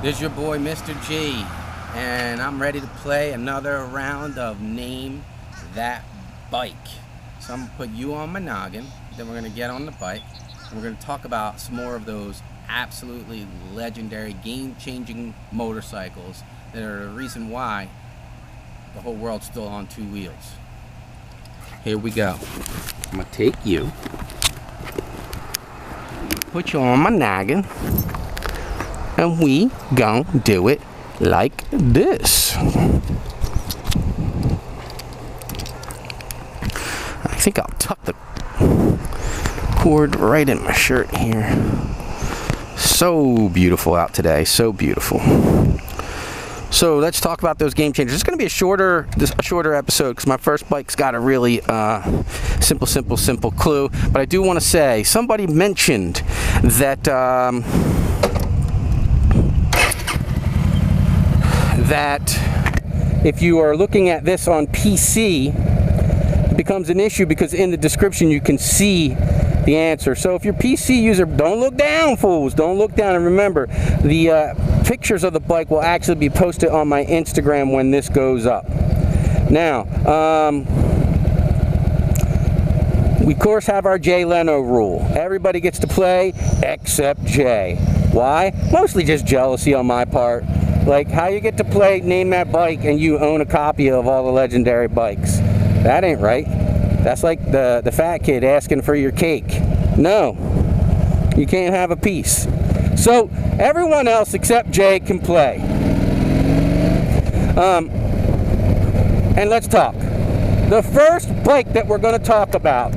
This is your boy Mr. G, and I'm ready to play another round of Name That Bike. So I'm going to put you on my noggin, then we're going to get on the bike, and we're going to talk about some more of those absolutely legendary, game-changing motorcycles that are the reason why the whole world's still on two wheels. Here we go. I'm going to take you, put you on my noggin, and we gon' do it like this. I think I'll tuck the cord right in my shirt here. So beautiful out today, so beautiful. So let's talk about those game changers. It's going to be a shorter episode because my first bike's got a really simple clue. But I do want to say, somebody mentioned that that if you are looking at this on PC, it becomes an issue because in the description you can see the answer. So if you're a PC user, don't look down, fools. Don't look down. And remember, the pictures of the bike will actually be posted on my Instagram when this goes up. Now, we of course have our Jay Leno rule. Everybody gets to play except Jay. Why? Mostly just jealousy on my part. Like, how you get to play Name That Bike and you own a copy of all the legendary bikes? That ain't right. That's like the fat kid asking for your cake. No, you can't have a piece. So everyone else except Jay can play. And let's talk. The first bike that we're going to talk about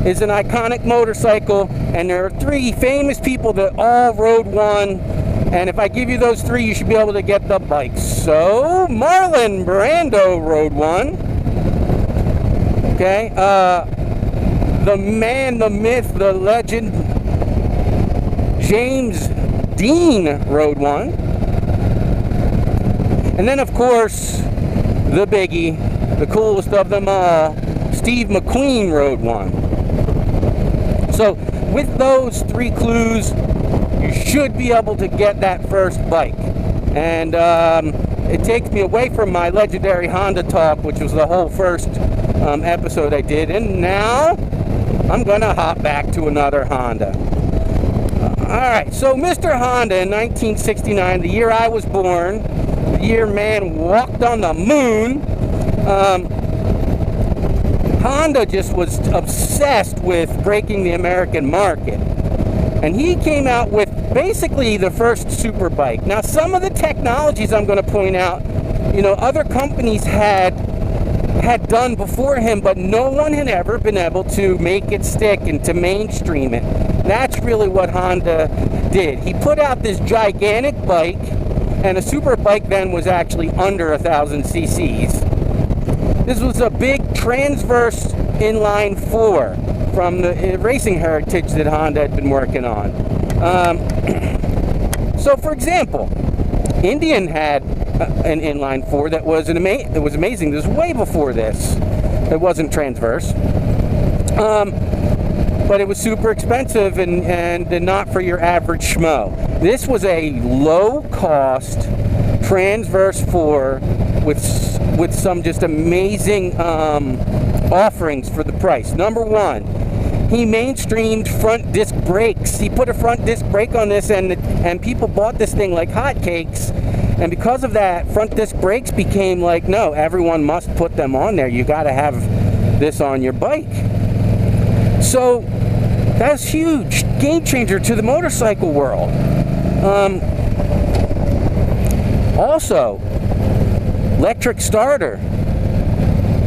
is an iconic motorcycle, and there are three famous people that all rode one. And if I give you those three, you should be able to get the bikes. So, Marlon Brando rode one. Okay. The man, the myth, the legend, James Dean rode one. And then, of course, the biggie, the coolest of them all, Steve McQueen rode one. So, with those three clues, you should be able to get that first bike. And it takes me away from my legendary Honda talk, which was the whole first episode I did. And now I'm going to hop back to another Honda. Alright, so Mr. Honda in 1969, the year I was born, the year man walked on the moon, Honda just was obsessed with breaking the American market. And he came out with basically the first super bike. Now, some of the technologies I'm going to point out, you know, other companies had done before him, but no one had ever been able to make it stick and to mainstream it. That's really what Honda did. He put out this gigantic bike, and a super bike then was actually under 1,000 cc's. This was a big transverse inline 4 from the racing heritage that Honda had been working on. So, for example, Indian had an inline 4 that was amazing. This was way before this. It wasn't transverse, but it was super expensive and not for your average schmo. This was a low-cost transverse 4 with some just amazing offerings for the price. Number one, he mainstreamed front disc brakes. He put a front disc brake on this, and people bought this thing like hotcakes. And because of that, front disc brakes became like, no, everyone must put them on there. You got to have this on your bike. So that's huge, game changer to the motorcycle world. Also, electric starter.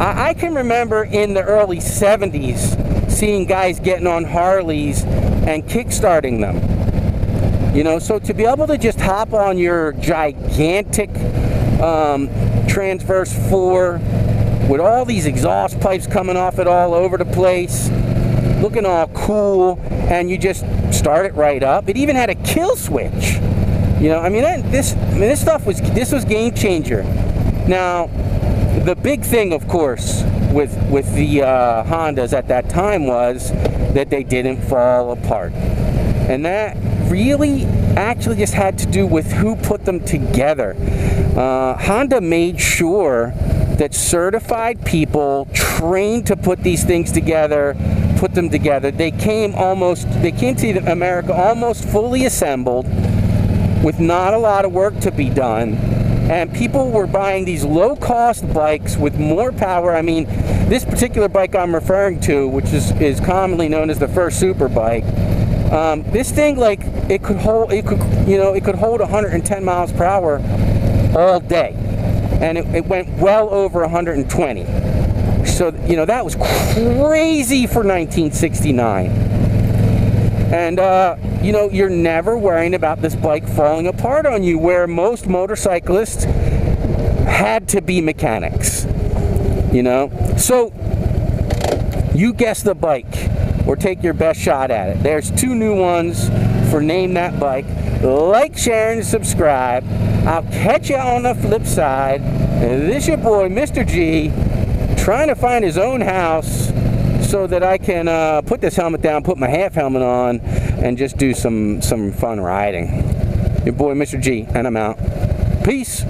I can remember in the early 70s seeing guys getting on Harleys and kickstarting them. You know, so to be able to just hop on your gigantic transverse 4 with all these exhaust pipes coming off it all over the place, looking all cool, and you just start it right up. It even had a kill switch. You know, this was game changer. Now, the big thing, of course, with the Hondas at that time was that they didn't fall apart. And that really actually just had to do with who put them together. Honda made sure that certified people trained to put these things together, put them together. They came to America almost fully assembled with not a lot of work to be done. And people were buying these low-cost bikes with more power. I mean, this particular bike I'm referring to, which is commonly known as the first super bike, this thing, like, it could hold 110 miles per hour all day, and it went well over 120. So, that was crazy for 1969. And you're never worrying about this bike falling apart on you, where most motorcyclists had to be mechanics. So you guess the bike, or take your best shot at it. There's 2 new ones for Name That Bike. Like, share, and subscribe. I'll catch you on the flip side. And this your boy, Mr. G, trying to find his own house so that I can put this helmet down, put my half helmet on, and just do some fun riding. Your boy, Mr. G, and I'm out. Peace.